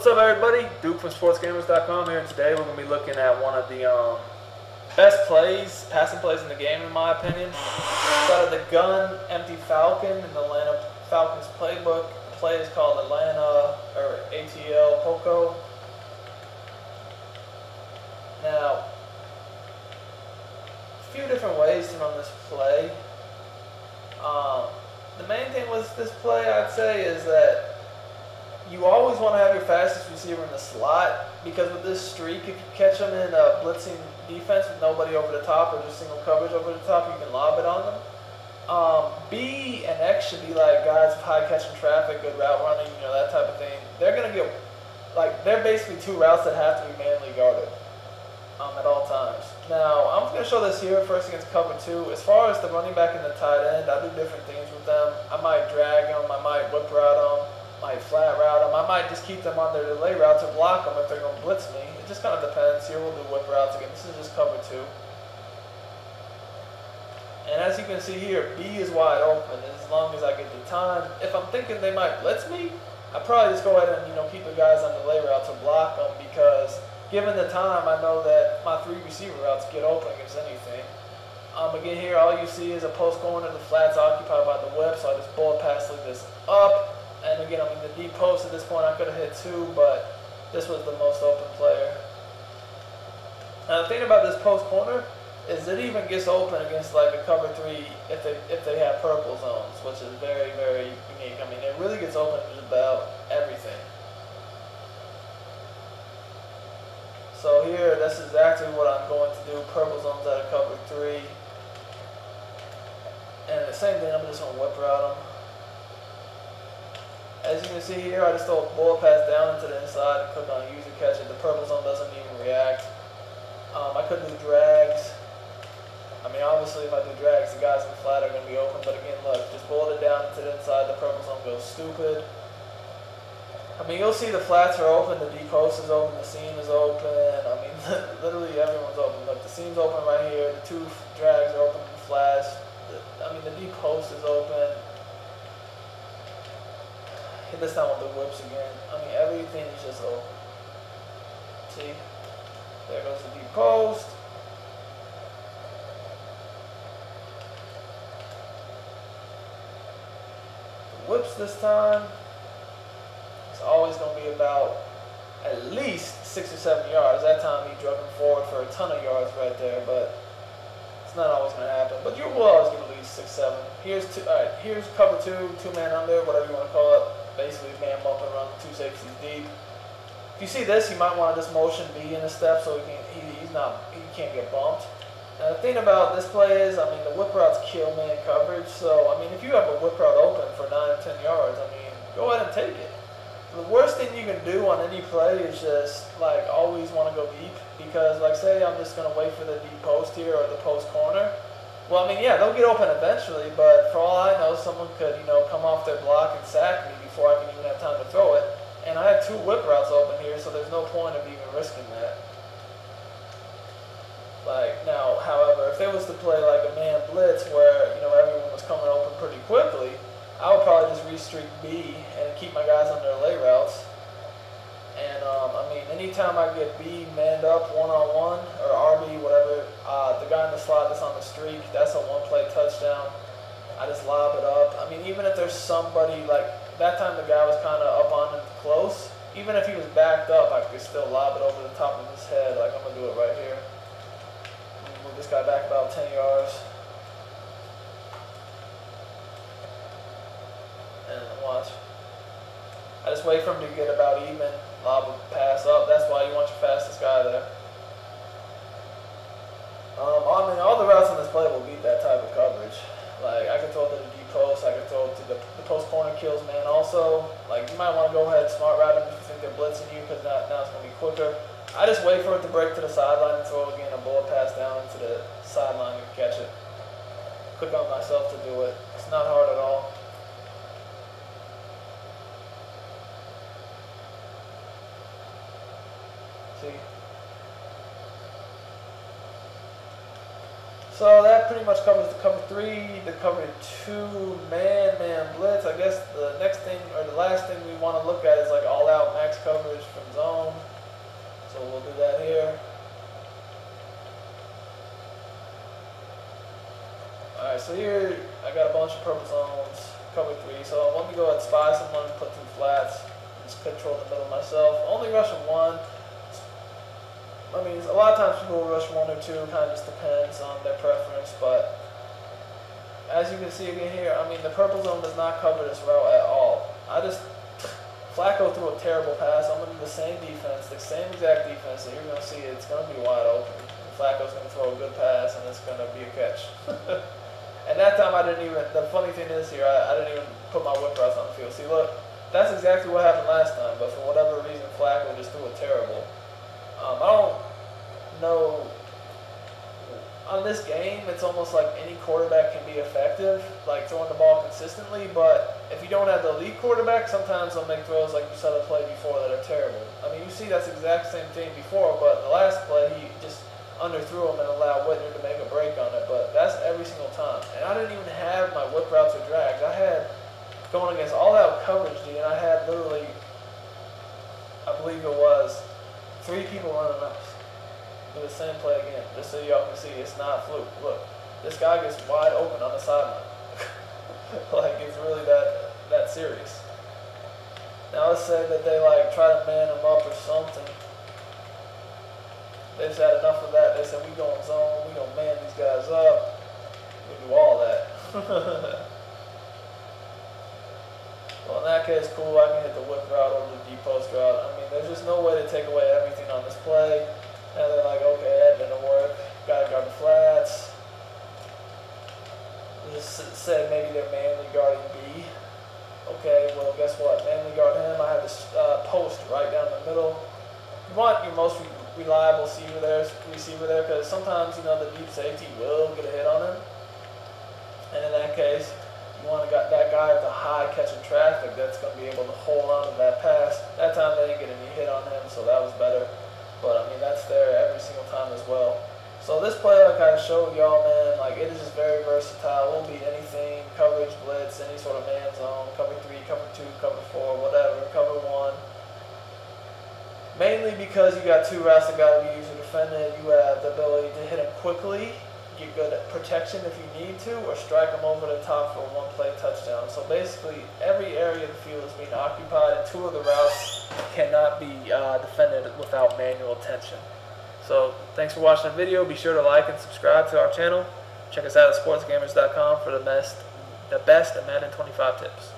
What's up, everybody? Duke from Sportsgamerz.com here, and today we're going to be looking at one of the best plays, passing plays in the game, in my opinion. It's out of the gun, empty Falcon in the Atlanta Falcons playbook. The play is called Atlanta, or ATL Poco. Now, a few different ways to run this play. The main thing with this play, I'd say, is that you always want to have your fastest receiver in the slot, because with this streak, if you catch them in a blitzing defense with nobody over the top or just single coverage over the top, you can lob it on them. B and X should be like guys with high catching traffic, good route running, that type of thing. They're going to get, they're basically two routes that have to be manually guarded at all times. Now, I'm going to show this here first against cover 2. As far as the running back and the tight end, I do different things with them. I might drag them, I might whip route them, might flat route them. I might just keep them on their delay route to block them if they're going to blitz me. It just kind of depends. Here we'll do whip routes again. This is just cover 2. And as you can see here, B is wide open as long as I get the time. If I'm thinking they might blitz me, I probably just go ahead and keep the guys on delay route to block them, because given the time, I know that my 3 receiver routes get open against anything. Again, here all you see is a post corner. The flat's occupied by the whip, so I just bullet pass like this up. And again, the deep post at this point, I could have hit 2, but this was the most open player. Now the thing about this post corner is it even gets open against like a cover 3 if they have purple zones, which is very, very unique. It really gets open just about everything. So here, that's exactly what I'm going to do. Purple zones out of cover 3. And the same thing, I'm just going to whip route them. As you can see here, I just throw a bullet pass down into the inside and click on use and catch it. The purple zone doesn't even react. I could do drags. Obviously if I do drags, the guys in the flat are going to be open. But again, look, just bullet it down into the inside. The purple zone goes stupid. You'll see the flats are open, the deep post is open, the seam is open. Literally everyone's open. Look, the seam's open right here. The 2 drags are open in the flats. The deep post is open. This time with the whips again. Everything is just open. See? There goes the deep post. The whips this time. It's always going to be about at least 6 or 7 yards. That time he drug him forward for a ton of yards right there, but it's not always going to happen. But you will always get at least 6, 7. Here's cover 2, 2-man under, whatever you want to call it. Basically, man bump and run, 2 safeties deep. If you see this, you might want to just motion B in a step so he can't get bumped. Now the thing about this play is, the whip routes kill man coverage. So if you have a whip route open for 9 or 10 yards, go ahead and take it. The worst thing you can do on any play is just always want to go deep, because say I'm just gonna wait for the deep post here or the post corner. Well, yeah, they'll get open eventually, but for all I know, someone could, come off their block and sack me before I can even have time to throw it. And I have 2 whip routes open here, so there's no point of even risking that. Now, however, if there was to play a man blitz where, everyone was coming open pretty quickly, I would probably just re-streak B and keep my guys on their lay routes. And, anytime I get B manned up one-on-one, or RB, whatever, the guy in the slot that's on the streak, that's a 1-play touchdown. I just lob it up. Even if there's somebody, that time the guy was kind of up on him close, even if he was backed up, I could still lob it over the top of his head. I'm going to do it right here. Move this guy back about 10 yards. And watch. I just wait for him to get about even, lob a pass up. That's why you want your fastest guy there. All the routes in this play will beat that type of coverage. I can throw it to the deep post. I can throw it to the post corner kills man also. You might want to go ahead and smart route him if you think they're blitzing you, because now it's going to be quicker. I just wait for it to break to the sideline and throw again a bullet pass down into the sideline and catch it. Click on myself to do it. It's not hard at all. See? So that pretty much covers the cover 3, the cover 2 man blitz. I guess the next thing, or the last thing we want to look at is like all-out max coverage from zone. So we'll do that here. Alright, so here I got a bunch of purple zones, cover 3. So let me go ahead and spy someone, put 2 flats, just control the middle myself. Only rushing 1. I mean, a lot of times people will rush 1 or 2, kind of just depends on their preference, but as you can see again here, I mean, the purple zone does not cover this route at all. Flacco threw a terrible pass. I'm going to do the same defense, the same exact defense, and you're going to see it's going to be wide open. Flacco's going to throw a good pass, and it's going to be a catch. And that time I didn't even, the funny thing is here, I didn't even put my whip routes on the field. See, look, that's exactly what happened last time, but for whatever reason, Flacco just threw it terrible. I don't know, on this game, it's almost like any quarterback can be effective, like throwing the ball consistently, but if you don't have the elite quarterback, sometimes they'll make throws like you saw the play before that are terrible. I mean, you see that's the exact same thing before, but the last play, he just underthrew him and allowed Whitner to make a break on it, but that's every single time. And I didn't even have my whip routes or drags. I had, going against all-out coverage, and I had literally, I believe it was, 3 people running up. Do the same play again, just so y'all can see it's not fluke. Look, this guy gets wide open on the sideline. Like, it's really that serious. Now let's say that they like try to man him up or something. They just had enough of that. They said, we going zone, we gonna man these guys up. We do all that. Well, in that case, cool, I can hit the whip route or the deep post route. I mean, there's just no way to take away everything on this play. And they're like, okay, that didn't work. Gotta guard the flats. Just said maybe they're manly guarding B. Okay, well, guess what? Manly guard him. I have this post right down the middle. You want your most reliable receiver there, because sometimes, you know, the deep safety will get a hit on him. And in that case, you want to got that guy at the high catching traffic that's going to be able to hold on to that pass. That time they didn't get any hit on him, so that was better. But I mean, that's there every single time as well. So this play, like I showed y'all, man, like it is just very versatile. It won't be anything, coverage, blitz, any sort of man zone, cover 3, cover 2, cover 4, whatever, cover 1. Mainly because you got 2 routes that got to be user defended. You have the ability to hit them quickly, get good at protection if you need to, or strike them over the top for a 1-play touchdown. So basically, every area of the field is being occupied, and 2 of the routes cannot be defended without manual attention. So thanks for watching the video. Be sure to like and subscribe to our channel. Check us out at sportsgamerz.com for the best Madden 25 tips.